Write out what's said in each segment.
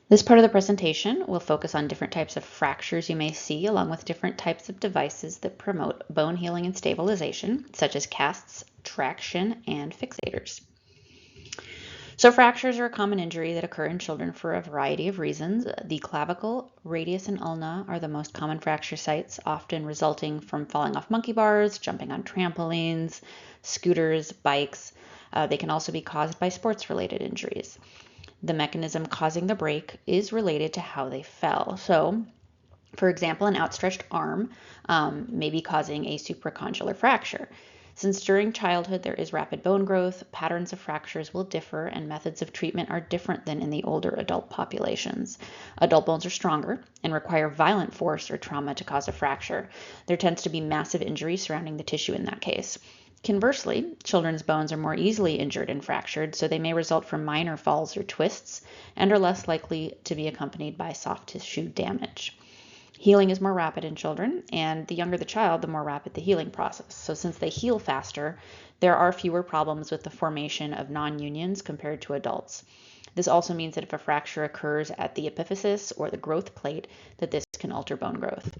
This part of the presentation will focus on different types of fractures you may see, along with different types of devices that promote bone healing and stabilization, such as casts, traction, and fixators. So fractures are a common injury that occur in children for a variety of reasons. The clavicle, radius, and ulna are the most common fracture sites, often resulting from falling off monkey bars, jumping on trampolines, scooters, bikes. They can also be caused by sports-related injuries. The mechanism causing the break is related to how they fell. So, for example, an outstretched arm may be causing a supracondylar fracture. Since during childhood there is rapid bone growth, patterns of fractures will differ and methods of treatment are different than in the older adult populations. Adult bones are stronger and require violent force or trauma to cause a fracture. There tends to be massive injury surrounding the tissue in that case. Conversely, children's bones are more easily injured and fractured, so they may result from minor falls or twists and are less likely to be accompanied by soft tissue damage. Healing is more rapid in children, and the younger the child, the more rapid the healing process. So since they heal faster, there are fewer problems with the formation of non-unions compared to adults. This also means that if a fracture occurs at the epiphysis or the growth plate, that this can alter bone growth.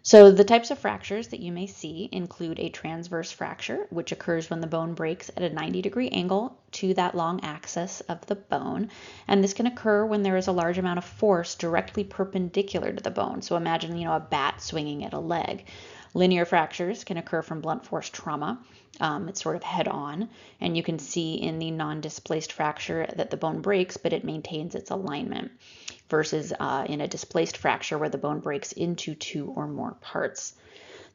So the types of fractures that you may see include a transverse fracture, which occurs when the bone breaks at a 90-degree angle to that long axis of the bone. And this can occur when there is a large amount of force directly perpendicular to the bone. So imagine, a bat swinging at a leg. Linear fractures can occur from blunt force trauma. It's sort of head on, and you can see in the non-displaced fracture that the bone breaks, but it maintains its alignment, versus in a displaced fracture where the bone breaks into two or more parts.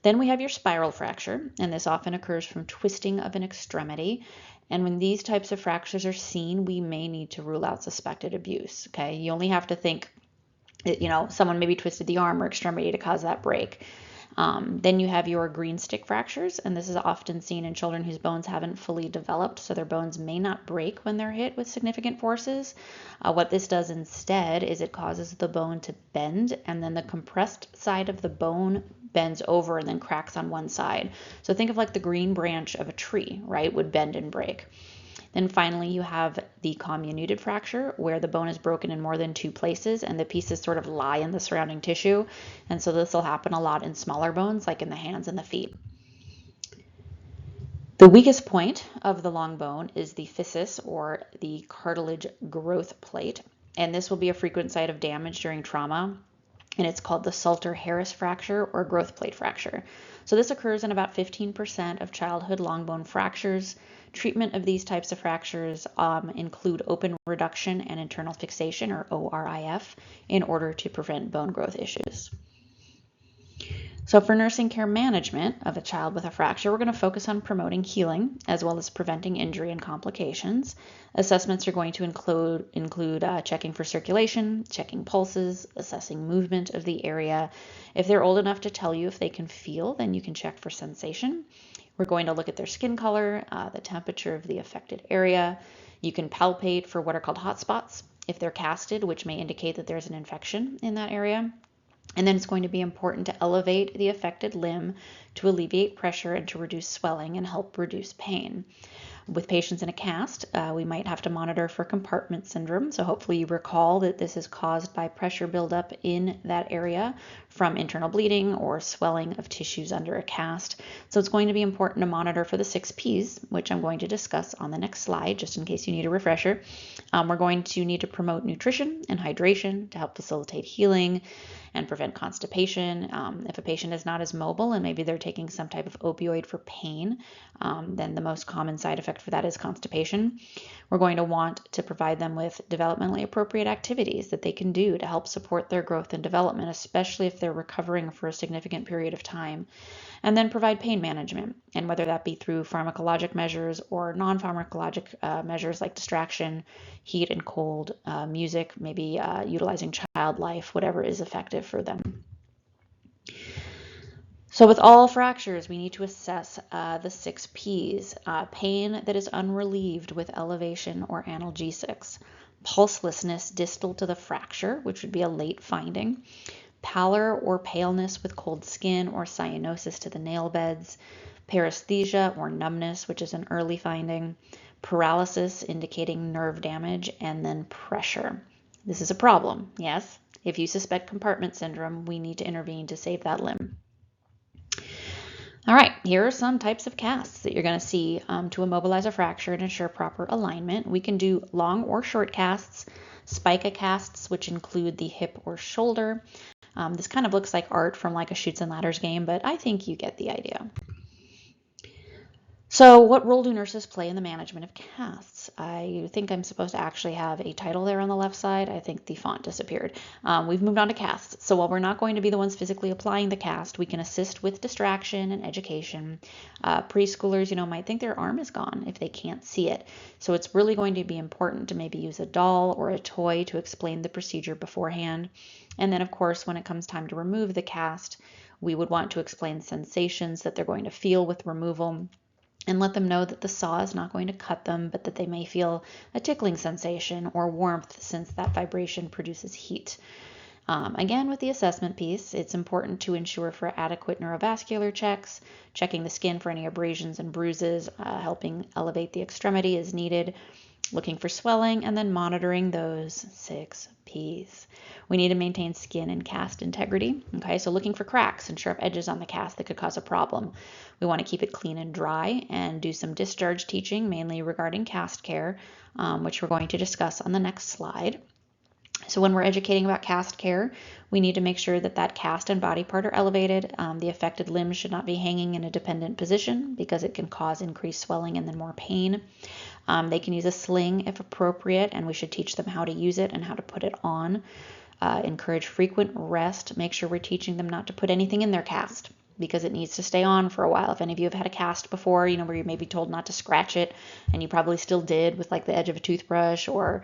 Then we have your spiral fracture, and this often occurs from twisting of an extremity. And when these types of fractures are seen, we may need to rule out suspected abuse. Okay, you only have to think that, someone maybe twisted the arm or extremity to cause that break. Then you have your green stick fractures, and this is often seen in children whose bones haven't fully developed, so their bones may not break when they're hit with significant forces. What this does instead is it causes the bone to bend, and then the compressed side of the bone bends over and then cracks on one side. So think of like the green branch of a tree, right, would bend and break. Then finally, you have the comminuted fracture, where the bone is broken in more than two places and the pieces sort of lie in the surrounding tissue. And so this will happen a lot in smaller bones, like in the hands and the feet. The weakest point of the long bone is the physis, or the cartilage growth plate. And this will be a frequent site of damage during trauma, and it's called the Salter-Harris fracture or growth plate fracture. So this occurs in about 15% of childhood long bone fractures. Treatment of these types of fractures include open reduction and internal fixation, or ORIF, in order to prevent bone growth issues. So for nursing care management of a child with a fracture, we're going to focus on promoting healing as well as preventing injury and complications. Assessments are going to include checking for circulation, checking pulses, assessing movement of the area. If they're old enough to tell you if they can feel, then you can check for sensation. We're going to look at their skin color, the temperature of the affected area. You can palpate for what are called hot spots if they're casted, which may indicate that there's an infection in that area. And then it's going to be important to elevate the affected limb to alleviate pressure and to reduce swelling and help reduce pain. With patients in a cast, we might have to monitor for compartment syndrome. So hopefully you recall that this is caused by pressure buildup in that area from internal bleeding or swelling of tissues under a cast. So it's going to be important to monitor for the 6 Ps, which I'm going to discuss on the next slide, just in case you need a refresher. We're going to need to promote nutrition and hydration to help facilitate healing and prevent constipation. If a patient is not as mobile and maybe they're taking some type of opioid for pain, then the most common side effect for that is constipation. We're going to want to provide them with developmentally appropriate activities that they can do to help support their growth and development, especially if they're recovering for a significant period of time. And then provide pain management, and whether that be through pharmacologic measures or non-pharmacologic measures like distraction, heat and cold, music, maybe utilizing child life, whatever is effective for them. So with all fractures, we need to assess the 6 Ps. Pain that is unrelieved with elevation or analgesics. Pulselessness distal to the fracture, which would be a late finding. Pallor or paleness with cold skin or cyanosis to the nail beds. Paresthesia or numbness, which is an early finding. paralysis indicating nerve damage, and then pressure. This is a problem, yes? If you suspect compartment syndrome, we need to intervene to save that limb. All right, here are some types of casts that you're going to see to immobilize a fracture and ensure proper alignment. We can do long or short casts, spica casts, which include the hip or shoulder. This kind of looks like art from like a Chutes and Ladders game, but I think you get the idea. So what role do nurses play in the management of casts? I think I'm supposed to actually have a title there on the left side. I think the font disappeared. We've moved on to casts. So while we're not going to be the ones physically applying the cast, we can assist with distraction and education. Preschoolers, might think their arm is gone if they can't see it. So it's really going to be important to maybe use a doll or a toy to explain the procedure beforehand. And then, of course, when it comes time to remove the cast, we would want to explain sensations that they're going to feel with removal, and let them know that the saw is not going to cut them, but that they may feel a tickling sensation or warmth since that vibration produces heat. Again, with the assessment piece, it's important to ensure for adequate neurovascular checks, checking the skin for any abrasions and bruises, helping elevate the extremity as needed, looking for swelling, and then monitoring those 6 P's. We need to maintain skin and cast integrity. Okay, so looking for cracks and sharp edges on the cast that could cause a problem. We want to keep it clean and dry and do some discharge teaching, mainly regarding cast care, which we're going to discuss on the next slide. So when we're educating about cast care, we need to make sure that that cast and body part are elevated. The affected limb should not be hanging in a dependent position because it can cause increased swelling and then more pain. They can use a sling if appropriate, and we should teach them how to use it and how to put it on. Encourage frequent rest. Make sure we're teaching them not to put anything in their cast because it needs to stay on for a while. If any of you have had a cast before, where you may be told not to scratch it, and you probably still did with like the edge of a toothbrush or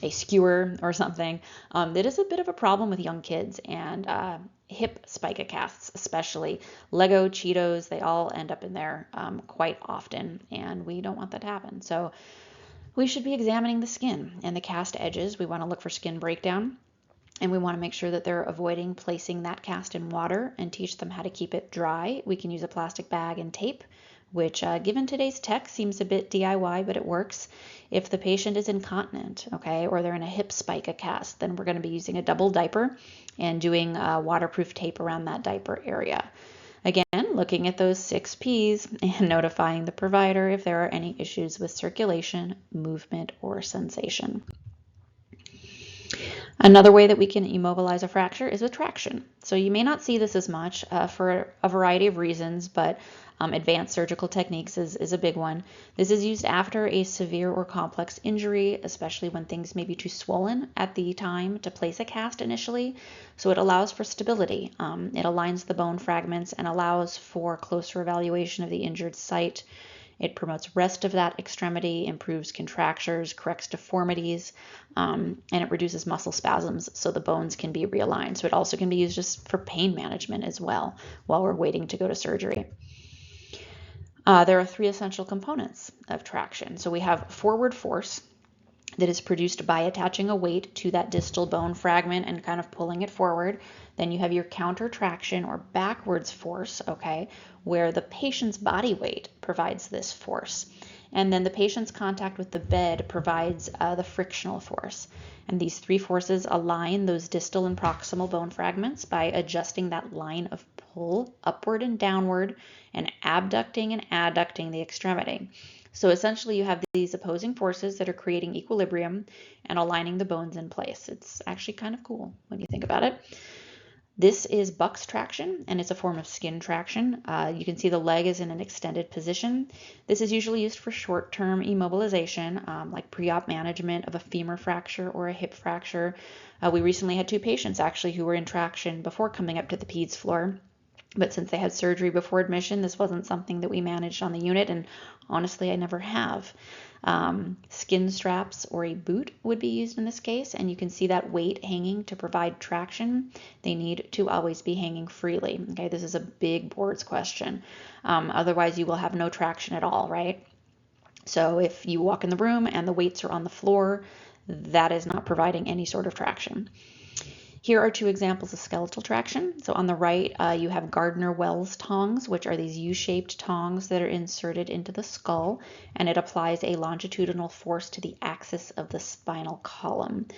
a skewer or something, that is a bit of a problem with young kids, and hip spica casts especially. Lego, Cheetos, they all end up in there quite often, and we don't want that to happen. So we should be examining the skin and the cast edges. We want to look for skin breakdown, and we want to make sure that they're avoiding placing that cast in water and teach them how to keep it dry. We can use a plastic bag and tape, which given today's tech seems a bit DIY, but it works. If the patient is incontinent, okay, or they're in a hip spica cast, then we're going to be using a double diaper and doing waterproof tape around that diaper area. Again, looking at those 6 P's and notifying the provider if there are any issues with circulation, movement, or sensation. Another way that we can immobilize a fracture is with traction. So you may not see this as much for a variety of reasons, but advanced surgical techniques is a big one. This is used after a severe or complex injury, especially when things may be too swollen at the time to place a cast initially. So it allows for stability. It aligns the bone fragments and allows for closer evaluation of the injured site. It promotes rest of that extremity, improves contractures, corrects deformities, and it reduces muscle spasms so the bones can be realigned. So it also can be used just for pain management as well while we're waiting to go to surgery. There are 3 essential components of traction. So we have forward force that is produced by attaching a weight to that distal bone fragment and kind of pulling it forward. Then you have your counter traction or backwards force, okay, where the patient's body weight provides this force. And then the patient's contact with the bed provides the frictional force. And these 3 forces align those distal and proximal bone fragments by adjusting that line of pull upward and downward and abducting and adducting the extremity. So essentially you have these opposing forces that are creating equilibrium and aligning the bones in place. It's actually kind of cool when you think about it. This is Buck's traction, and it's a form of skin traction. You can see the leg is in an extended position. This is usually used for short-term immobilization, like pre-op management of a femur fracture or a hip fracture. We recently had 2 patients actually who were in traction before coming up to the peds floor. But since they had surgery before admission, this wasn't something that we managed on the unit, and honestly, I never have. Skin straps or a boot would be used in this case, and you can see that weight hanging to provide traction. They need to always be hanging freely. Okay, this is a big boards question. Otherwise, you will have no traction at all, right? So if you walk in the room and the weights are on the floor, that is not providing any sort of traction. Here are two examples of skeletal traction. So on the right, you have Gardner-Wells tongs, which are these U-shaped tongs that are inserted into the skull, and it applies a longitudinal force to the axis of the spinal column.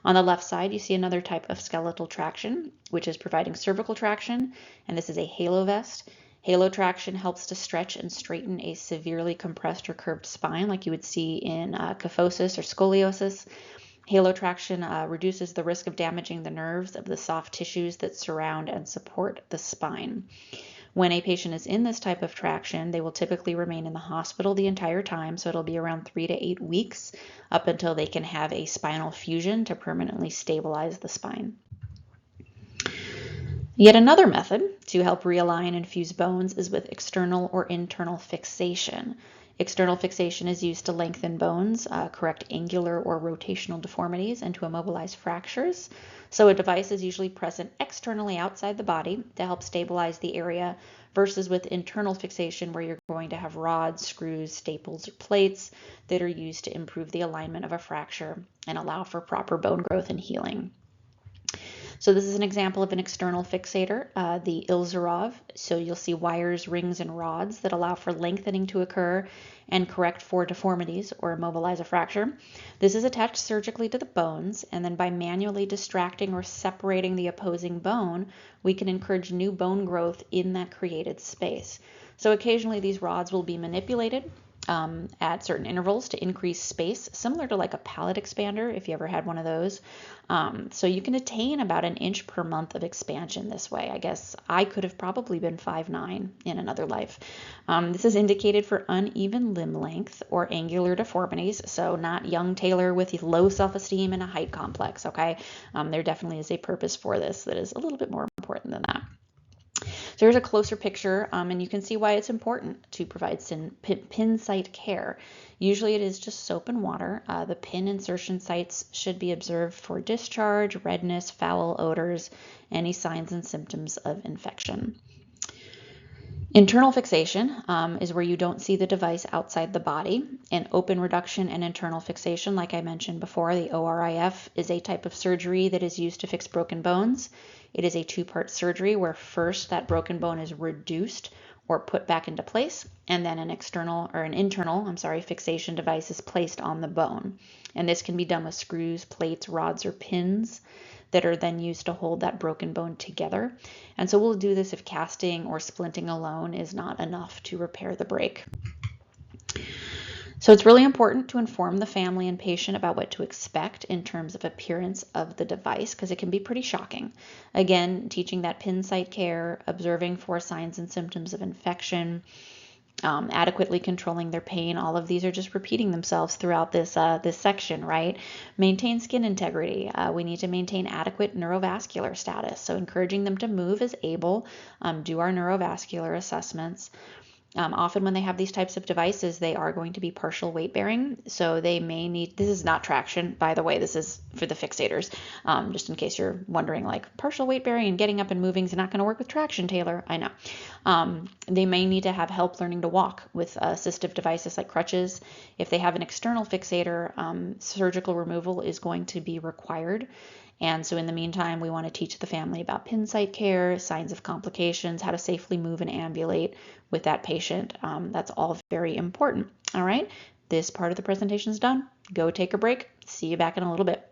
On the left side, you see another type of skeletal traction, which is providing cervical traction, and this is a halo vest. Halo traction helps to stretch and straighten a severely compressed or curved spine, like you would see in kyphosis or scoliosis. Halo traction reduces the risk of damaging the nerves of the soft tissues that surround and support the spine. When a patient is in this type of traction, they will typically remain in the hospital the entire time, so it'll be around 3 to 8 weeks up until they can have a spinal fusion to permanently stabilize the spine. Yet another method to help realign and fuse bones is with external or internal fixation. External fixation is used to lengthen bones, correct angular or rotational deformities, and to immobilize fractures. So a device is usually present externally outside the body to help stabilize the area, versus with internal fixation where you're going to have rods, screws, staples, or plates that are used to improve the alignment of a fracture and allow for proper bone growth and healing. So this is an example of an external fixator, the Ilzarov. So you'll see wires, rings, and rods that allow for lengthening to occur and correct for deformities or immobilize a fracture. This is attached surgically to the bones, and then by manually distracting or separating the opposing bone, we can encourage new bone growth in that created space. So occasionally these rods will be manipulated at certain intervals to increase space, similar to like a palate expander, if you ever had one of those. So you can attain about 1 inch per month of expansion this way. I guess I could have probably been 5'9" in another life. This is indicated for uneven limb length or angular deformities, so not young Taylor with low self-esteem and a height complex, okay? There definitely is a purpose for this that is a little bit more important than that. So here's a closer picture, and you can see why it's important to provide pin site care. Usually it is just soap and water. The pin insertion sites should be observed for discharge, redness, foul odors, any signs and symptoms of infection. Internal fixation is where you don't see the device outside the body. And open reduction and internal fixation, like I mentioned before, the ORIF, is a type of surgery that is used to fix broken bones. It is a two-part surgery where first that broken bone is reduced or put back into place, and then an internal fixation device is placed on the bone. And this can be done with screws, plates, rods, or pins that are then used to hold that broken bone together. And so we'll do this if casting or splinting alone is not enough to repair the break. So it's really important to inform the family and patient about what to expect in terms of appearance of the device, because it can be pretty shocking. Again, teaching that pin site care, observing for signs and symptoms of infection, adequately controlling their pain. All of these are just repeating themselves throughout this section, right? Maintain skin integrity. We need to maintain adequate neurovascular status. So encouraging them to move as able, do our neurovascular assessments. Often when they have these types of devices, they are going to be partial weight bearing. So they may need, this is not traction, by the way, this is for the fixators, just in case you're wondering, like, partial weight bearing and getting up and moving is not going to work with traction, Taylor. I know. They may need to have help learning to walk with assistive devices like crutches. If they have an external fixator, surgical removal is going to be required. And so in the meantime, we want to teach the family about pin site care, signs of complications, how to safely move and ambulate with that patient. That's all very important. All right, this part of the presentation is done. Go take a break. See you back in a little bit.